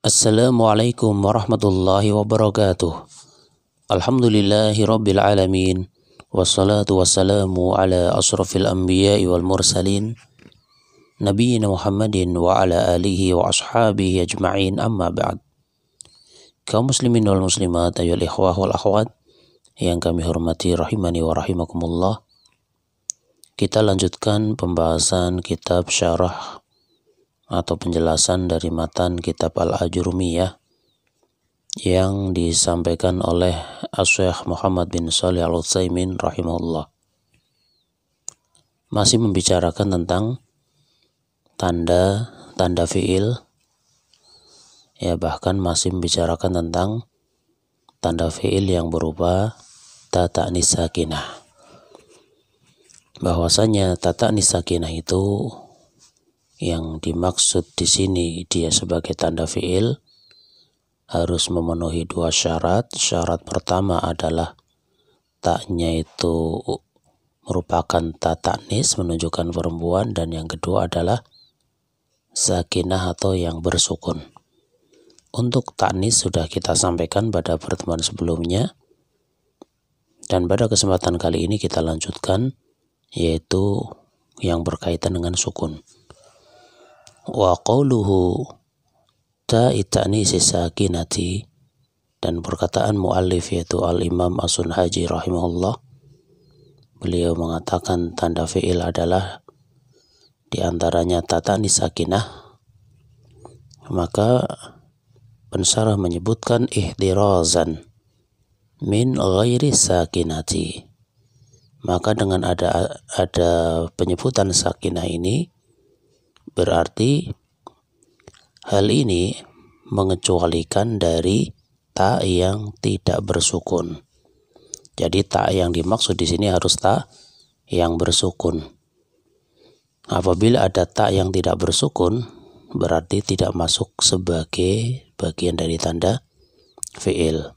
Assalamualaikum warahmatullahi wabarakatuh. Alhamdulillahi rabbil alamin. Wassalatu wassalamu ala asrafil anbiya'i wal mursalin Nabiyyina Muhammadin wa ala alihi wa ashabihi ajma'in, amma ba'd. Kaum muslimin wal muslimat, ayyuhal ikhwah wal akhwat yang kami hormati rahimani wa rahimakumullah. Kita lanjutkan pembahasan kitab syarah atau penjelasan dari matan kitab Al-Ajurumiyah yang disampaikan oleh Asy-Syaikh Muhammad bin Shalih Al-Utsaimin rahimahullah. Masih membicarakan tentang tanda fiil, ya, bahkan masih membicarakan tentang tanda fiil yang berupa ta ta'nis sakinah. Bahwasanya ta ta'nis sakinah itu yang dimaksud di sini dia sebagai tanda fiil harus memenuhi dua syarat. Syarat pertama adalah taknya itu merupakan ta ta'nis, menunjukkan perempuan, dan yang kedua adalah sakinah atau yang bersukun. Untuk ta'nis sudah kita sampaikan pada pertemuan sebelumnya, dan pada kesempatan kali ini kita lanjutkan, yaitu yang berkaitan dengan sukun. Wa qawluhu ta'i ta'nisi sakinati, dan perkataan muallif yaitu al-imam As-Sunhaji rahimahullah, beliau mengatakan tanda fi'il adalah diantaranya ta ta'nis sakinah. Maka pensyarah menyebutkan ihdirazan min ghairi sakinati. Maka dengan ada penyebutan sakinah ini, berarti hal ini mengecualikan dari ta yang tidak bersukun. Jadi ta yang dimaksud di sini harus ta yang bersukun. Apabila ada ta yang tidak bersukun, berarti tidak masuk sebagai bagian dari tanda fi'il.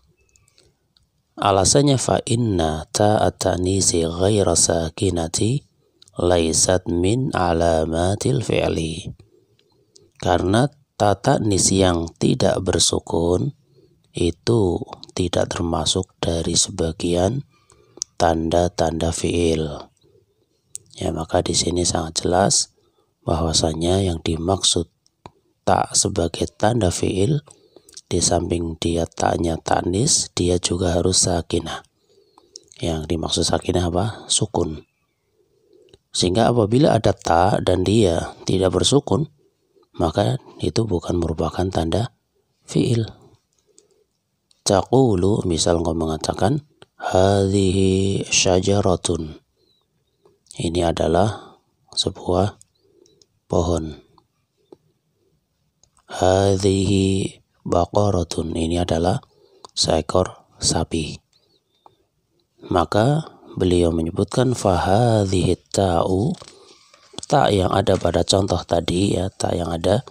Alasannya fa inna ta'at ta'nisi ghaira sakinati laisat min alamatil fi'li. Karena ta ta'nis yang tidak bersukun itu tidak termasuk dari sebagian tanda-tanda fi'il. Ya, maka di sini sangat jelas bahwasanya yang dimaksud ta sebagai tanda fi'il, di samping dia ta'nya ta'nis, dia juga harus sakinah. Yang dimaksud sakinah apa? Sukun. Sehingga apabila ada ta dan dia tidak bersukun, maka itu bukan merupakan tanda fi'il. Taqulu, misal engkau mengatakan hadhihi syajaratun, ini adalah sebuah pohon. Hadhihi baqaratun, ini adalah seekor sapi. Maka beliau menyebutkan fahadhihi ta'u, ta yang ada pada contoh tadi, ya, ta yang ada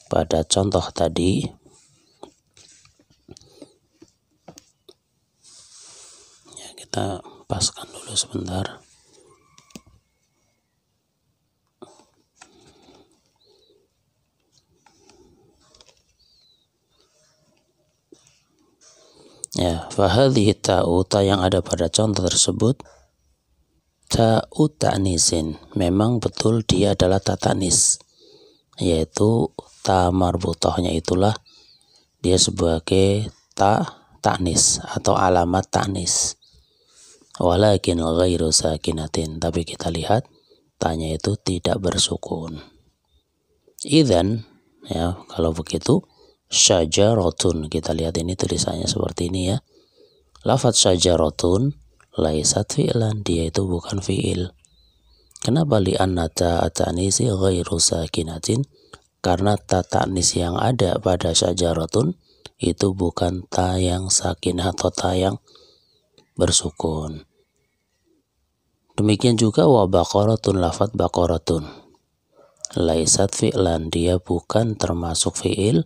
pada contoh tadi, ya, kita paskan dulu sebentar. Ya, fahadhihi ta'u, ta yang ada pada contoh tersebut ta'u ta'nisin, memang betul dia adalah ta ta'nis, yaitu ta marbutohnya itulah dia sebagai ta ta'nis atau alamat ta'nis. Walakin ghairu sakinatin, tapi kita lihat tanya itu tidak bersukun. Idzan, ya, kalau begitu syajaratun, kita lihat ini tulisannya seperti ini, ya. Lafaz syajaratun laisat fi'lan, dia itu bukan fi'il. Kenapa? Li'anna ta'anisi ghairu sakinatin, karena ta ta'nis yang ada pada syajaratun itu bukan ta yang sakinah atau ta yang bersukun. Demikian juga wa baqaratun, lafaz baqaratun laisat fi'lan, dia bukan termasuk fi'il.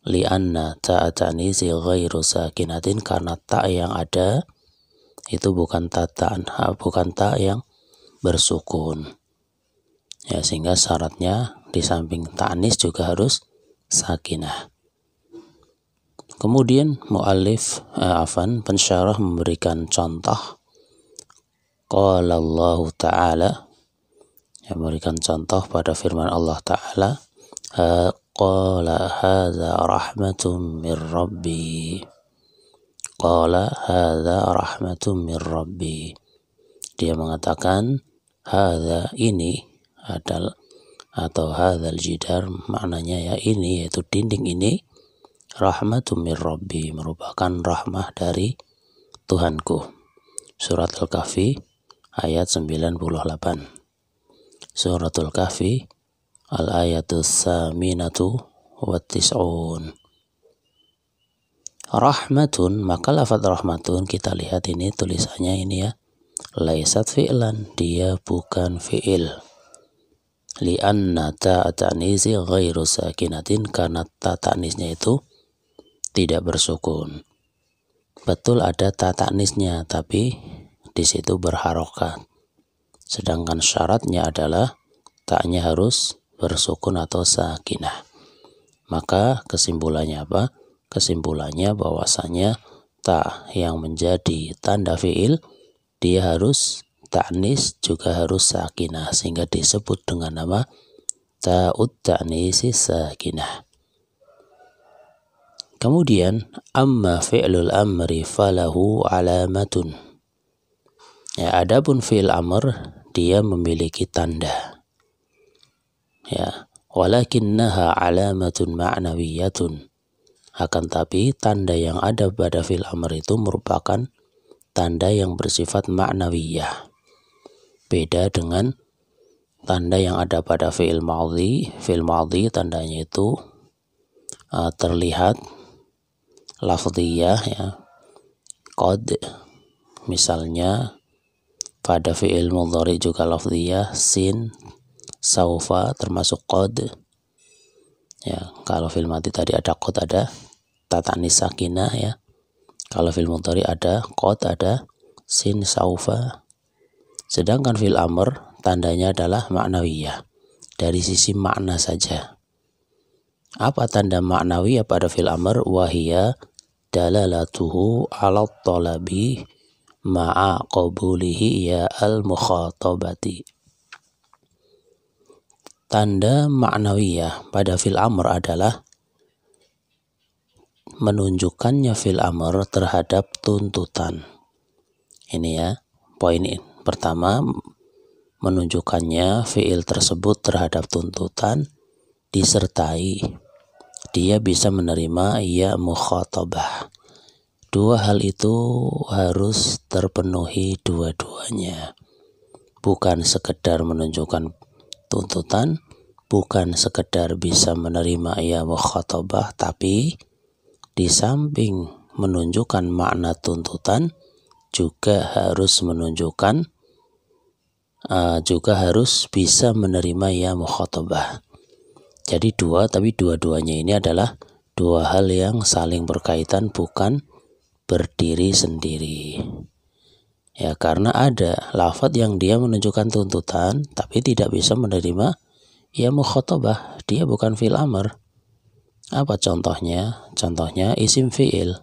Li'anna ta'anisi ghairu sakinatin, karena ta yang ada itu bukan ta yang bersukun. Ya, sehingga syaratnya di samping ta'nis juga harus sakinah. Kemudian pensyarah memberikan contoh. Qala Allah Ta'ala, yang memberikan contoh pada firman Allah Ta'ala, qala hadza rahmatun min rabbi. Qala hadza rahmatun min rabbi. Dia mengatakan hadza, ini adalah, atau hadzal jidar, maknanya ya ini, yaitu dinding ini, rahmatun min rabbi, merupakan rahmah dari Tuhanku. Surat Al-Kahfi ayat 98. Suratul Kahfi al-ayatus saminatu wa tis'un. Rahmatun, maka lafaz rahmatun kita lihat ini tulisannya ini ya, laisat fi'lan, dia bukan fi'il. Li'anna ta'anisi ghairu sakinatin, karena ta'anisnya itu tidak bersukun. Betul ada ta'anisnya, tapi di situ berharokat. Sedangkan syaratnya adalah ta'nya harus bersukun atau sakinah. Maka kesimpulannya apa? Kesimpulannya bahwasanya ta yang menjadi tanda fi'il, dia harus ta'nis, juga harus sakinah, sehingga disebut dengan nama ta'ut ta'nisi sakinah. Kemudian amma fi'lul amri falahu alamatun. Ya, adapun fi'il amr dia memiliki tanda. Ya, walakinnaha alamatun ma'nawiyatun. Akan tapi tanda yang ada pada fi'il amr itu merupakan tanda yang bersifat ma'nawiyah. Beda dengan tanda yang ada pada fi'il madhi. Fi'il madhi tandanya itu terlihat lafdhiyah ya. Qad, misalnya pada fi'il mudhari juga lafdhiyah, sin, saufa termasuk qad. Ya, kalau fi'il madhi tadi ada qad, ada ta'anis sakinah ya. Kalau fi'il mudhari ada qad, ada sin, saufa. Sedangkan fi'il amr tandanya adalah ma'nawiyah, dari sisi makna saja. Apa tanda maknawiyah pada fi'il amr? Wahiyya dalalatuhu ala talabi ma'a qabulihi ya al-mukhatabati. Tanda maknawiyah pada fi'il amr adalah menunjukkannya fi'il amr terhadap tuntutan. Ini ya, poin ini. Pertama, menunjukkannya fi'il tersebut terhadap tuntutan, disertai dia bisa menerima ya mukhatabah. Dua hal itu harus terpenuhi dua-duanya. Bukan sekedar menunjukkan tuntutan, bukan sekedar bisa menerima ya mukhatabah, tapi di samping menunjukkan makna tuntutan juga harus menunjukkan juga harus bisa menerima ya mukhatabah. Jadi dua, tapi dua-duanya ini adalah dua hal yang saling berkaitan, bukan berdiri sendiri. Ya, karena ada lafaz yang dia menunjukkan tuntutan tapi tidak bisa menerima ya mukhatabah, dia bukan fi'il amr. Apa contohnya? Contohnya isim fi'il.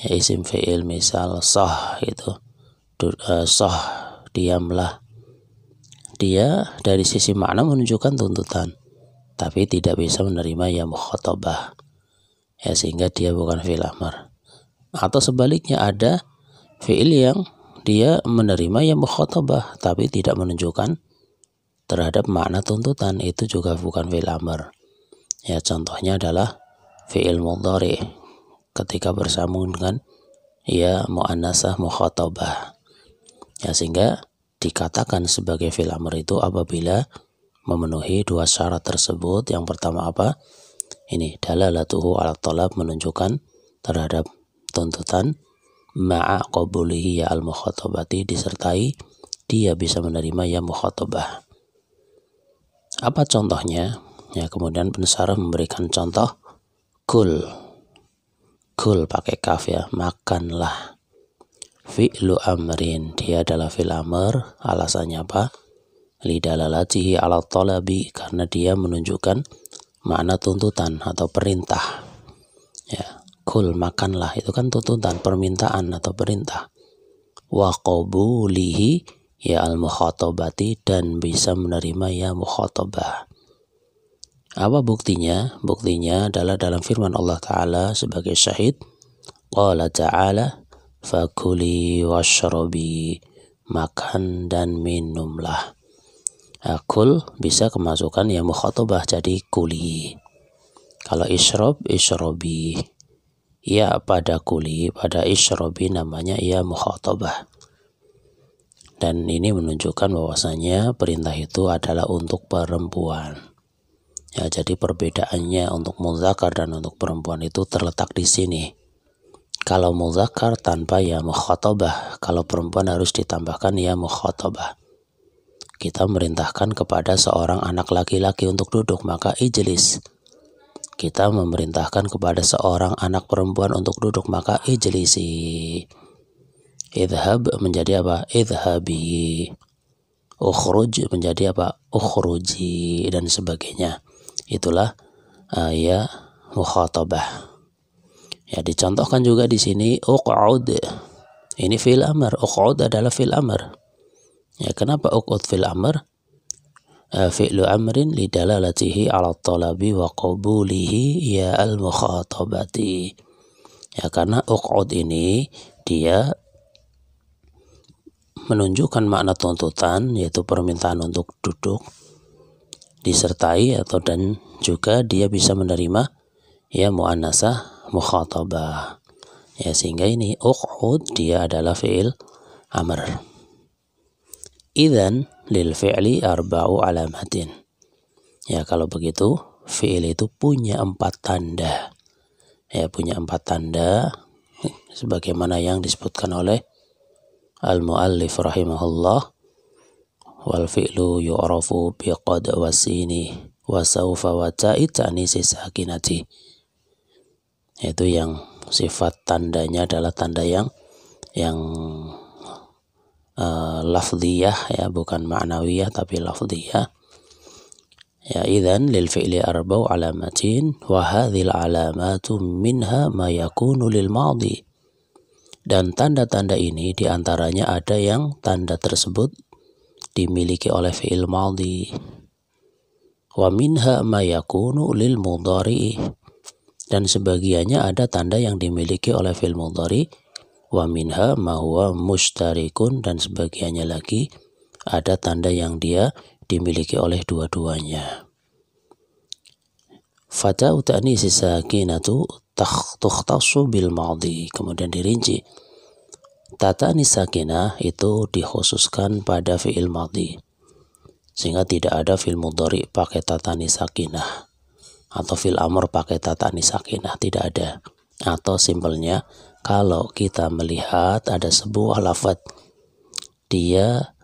Ya, isim fi'il misal sah itu. Sah, diamlah. Dia dari sisi makna menunjukkan tuntutan, tapi tidak bisa menerima ya mukhatabah. Ya, sehingga dia bukan fi'il amr. Atau sebaliknya ada fi'il yang dia menerima ya mukhatabah tapi tidak menunjukkan terhadap makna tuntutan, itu juga bukan fi'il amr. Ya, contohnya adalah fi'il mudhari ketika bersambung dengan ya muannasah mukhatabah. Ya, sehingga dikatakan sebagai fi'il amr itu apabila memenuhi dua syarat tersebut. Yang pertama apa? Ini dalalatuhu ala talab, menunjukkan terhadap tuntutan, ma'a qabulihi ya al-mukhatabati, disertai dia bisa menerima ya mukhatabah. Apa contohnya? Ya, kemudian pensyarah memberikan contoh kul. Kul pakai kaf ya, makanlah. Fi'lu amrin, dia adalah fi'il amr. Alasannya apa? Lidalalatihi ala talabi, karena dia menunjukkan makna tuntutan atau perintah. Ya, kul makanlah, itu kan tuntutan, permintaan atau perintah. Wa qabulihi ya al-mukhatabati, dan bisa menerima ya mukhatabah. Apa buktinya? Buktinya adalah dalam firman Allah Ta'ala sebagai syahid. Qala ta'ala fakuli washrabi, makan dan minumlah. Kul bisa kemasukan ya mukhatabah jadi kuli. Kalau isyrab, isyrabi. Ya pada kuli, pada isyrabi namanya ya mukhatabah. Dan ini menunjukkan bahwasanya perintah itu adalah untuk perempuan. Ya, jadi perbedaannya untuk muzakkar dan untuk perempuan itu terletak di sini. Kalau muzakkar tanpa ya mukhatabah, kalau perempuan harus ditambahkan ya mukhatabah. Kita merintahkan kepada seorang anak laki-laki untuk duduk, maka ijlis. Kita memerintahkan kepada seorang anak perempuan untuk duduk, maka ijlisi. Idhab menjadi apa? Idhabi. Ukhruj menjadi apa? Ukhruji, dan sebagainya. Itulah ya mukhatabah. Ya, dicontohkan juga di sini uq'ud. Ini fi'il amr. Uq'ud adalah fi'il amr. Ya, kenapa uq'ud fi'il amr? Fi'lu amrin lidalalatihi ala talabi wa qabulihi ya al-mukhatabati. Ya, karena uq'ud ini dia menunjukkan makna tuntutan, yaitu permintaan untuk duduk, disertai atau dan juga dia bisa menerima ya muannasah mukhatabah. Ya, sehingga ini uq'ud dia adalah fi'il amr. Idzan lil fi'li arba'u alamatin. Ya, kalau begitu fi'il itu punya 4 tanda. Ya, punya 4 tanda sebagaimana yang disebutkan oleh al-muallif rahimahullah. Wal fi'lu yu'rafu biqad wasini wa sawfa wa ta'i ta'nisi sakinati. Itu yang sifat tandanya adalah tanda yang lafdhiyah, ya, bukan ma'nawiyah tapi lafdhiyah. Ya, idzan lil fi'li arba'u alamatin wa hadhil alamatu minha ma yakunu lil madhi. Dan tanda-tanda ini diantaranya ada yang tanda tersebut dimiliki oleh fi'il madhi. Wa minha ma yakunu lil mudhari. Dan sebagiannya ada tanda yang dimiliki oleh fi'il mudhari. Wa minha ma huwa mushtarikun, dan sebagiannya lagi ada tanda yang dia dimiliki oleh dua-duanya. Fata'u ta'nisi sakinatu tukhtassu bil madhi. Kemudian dirinci. Ta'nis sakinah itu dikhususkan pada fi'il madhi. Sehingga tidak ada fi'il mudhari pakai ta'nis sakinah atau fi'il amr pakai ta'nis sakinah, tidak ada. Atau simpelnya, kalau kita melihat ada sebuah lafadz dia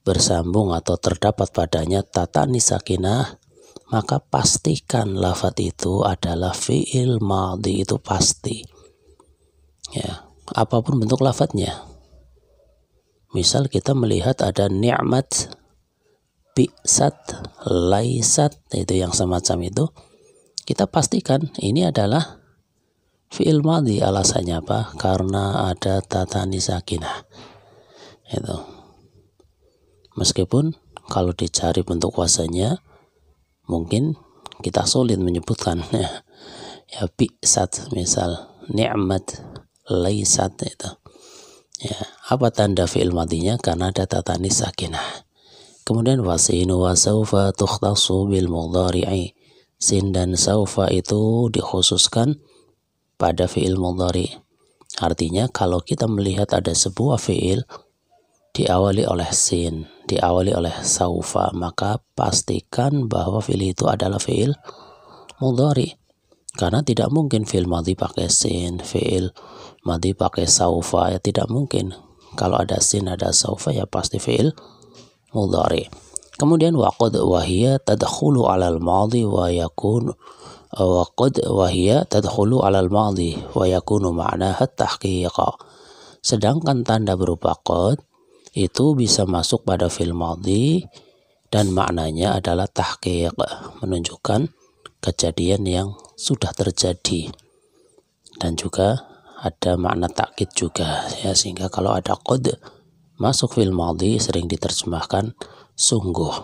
bersambung atau terdapat padanya ta'nis sakinah, maka pastikan lafadz itu adalah fi'il madhi, itu pasti. Ya, apapun bentuk lafadznya. Misal kita melihat ada ni'mat, bi'sat, laisat, itu yang semacam itu, kita pastikan ini adalah fi'il madhi. Alasannya apa? Karena ada ta'nis sakinah. Itu. Meskipun kalau dicari bentuk wazannya mungkin kita sulit menyebutkan. Ya, bi'sat misal, ni'mat, laisat itu. Ya, apa tanda fi'il madhinya? Karena ada ta'nis sakinah. Kemudian wasinu wa sawfa tukhtassu bil mudhari'i. Sin dan sawfa itu dikhususkan pada fi'il mudhari. Artinya kalau kita melihat ada sebuah fi'il diawali oleh sin, diawali oleh sawfa, maka pastikan bahwa fi'il itu adalah fi'il mudhari. Karena tidak mungkin fi'il madhi pakai sin, fi'il madhi pakai sawfa, ya tidak mungkin. Kalau ada sin, ada sawfa, ya pasti fi'il mudhari. Kemudian waqad wahiya tadkhulu 'alal madhi wa yakunu waqad wahiya tadkhulu 'alal madhi wa yakunu ma'naha tahqiq. Sedangkan tanda berupa qad itu bisa masuk pada fi'il madhi dan maknanya adalah tahqiq, menunjukkan kejadian yang sudah terjadi. dan juga ada makna takkid juga ya, sehingga kalau ada qad masuk fil madhi sering diterjemahkan sungguh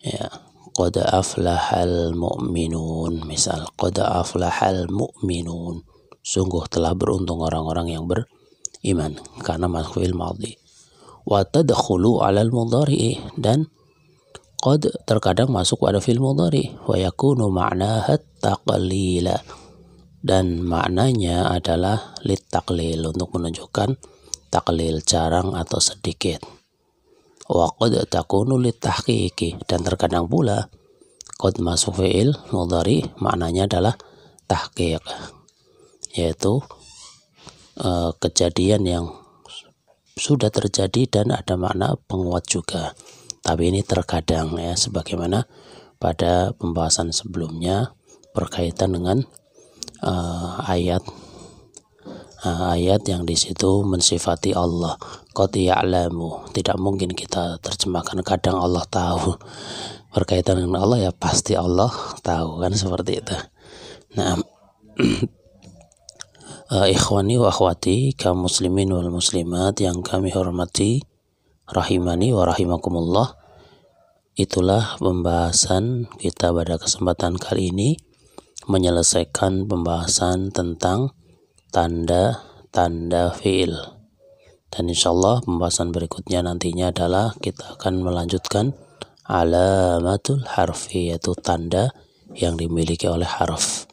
ya. Qad aflahal mu'minun, misal qad aflahal mu'minun, sungguh telah beruntung orang-orang yang beriman, karena masuk fil madhi. Wa tadkhulu 'alal mudhari'i, dan qad terkadang masuk pada fil mudhari, wa yakunu ma'naha taqlila, dan maknanya adalah lit taqlil, untuk menunjukkan taklil, jarang atau sedikit. Wa qad takunu lit tahqiqi, dan terkadang pula qad masuk fi'il mudhari maknanya adalah tahqiq, yaitu kejadian yang sudah terjadi dan ada makna penguat juga. Tapi ini terkadang ya, sebagaimana pada pembahasan sebelumnya berkaitan dengan ayat yang di situ mensifati Allah. Qad ya'lamu, tidak mungkin kita terjemahkan kadang Allah tahu. Berkaitan dengan Allah ya pasti Allah tahu, kan seperti itu. Nah, ikhwani wa akhwati kaum muslimin wal muslimat yang kami hormati, rahimani wa rahimakumullah. Itulah pembahasan kita pada kesempatan kali ini, menyelesaikan pembahasan tentang tanda-tanda fi'il. Dan insyaallah pembahasan berikutnya nantinya adalah kita akan melanjutkan alamatul harfi, yaitu tanda yang dimiliki oleh harf.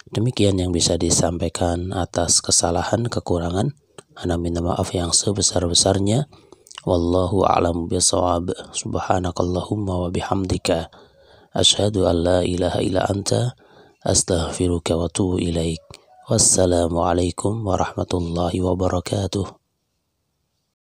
Demikian yang bisa disampaikan. Atas kesalahan kekurangan ana minta maaf yang sebesar-besarnya. Wallahu a'lam bishawab. Subhanakallahumma wa bihamdika asyhadu an la ilaha illa anta astaghfiruka wa atubu ilaik. Wassalamualaikum warahmatullahi wabarakatuh.